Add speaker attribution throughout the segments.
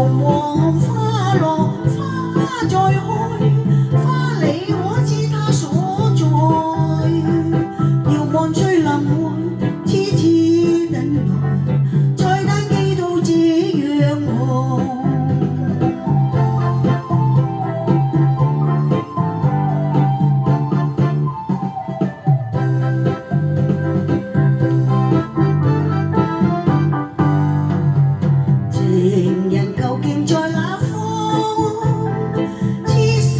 Speaker 1: 愁望花落，花再開，花理我知它所在。遙望最臨回，痴痴等待，再等幾度這樣寒。情人究竟在哪方？痴心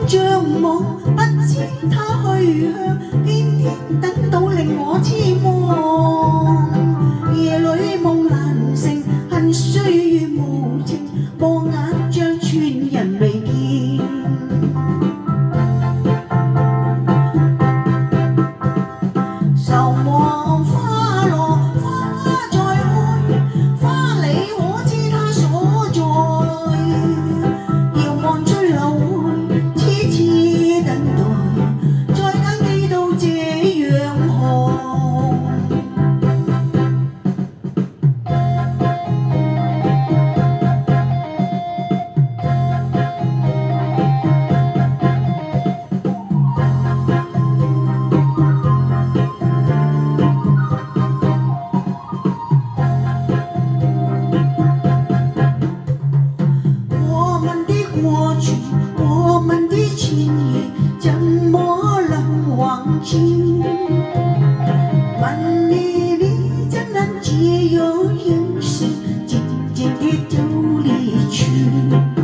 Speaker 1: 像網，不知他去向，偏偏等到令我痴妄。夜裏夢難成，恨歲月無情，望眼像寸人未見。愁望花落，花再開，花理我知它所在。遙望最流回，痴痴等待，再等幾度這樣寒。我們的情誼怎麼能忘記？問你怎能只有一時，漸漸地就離去？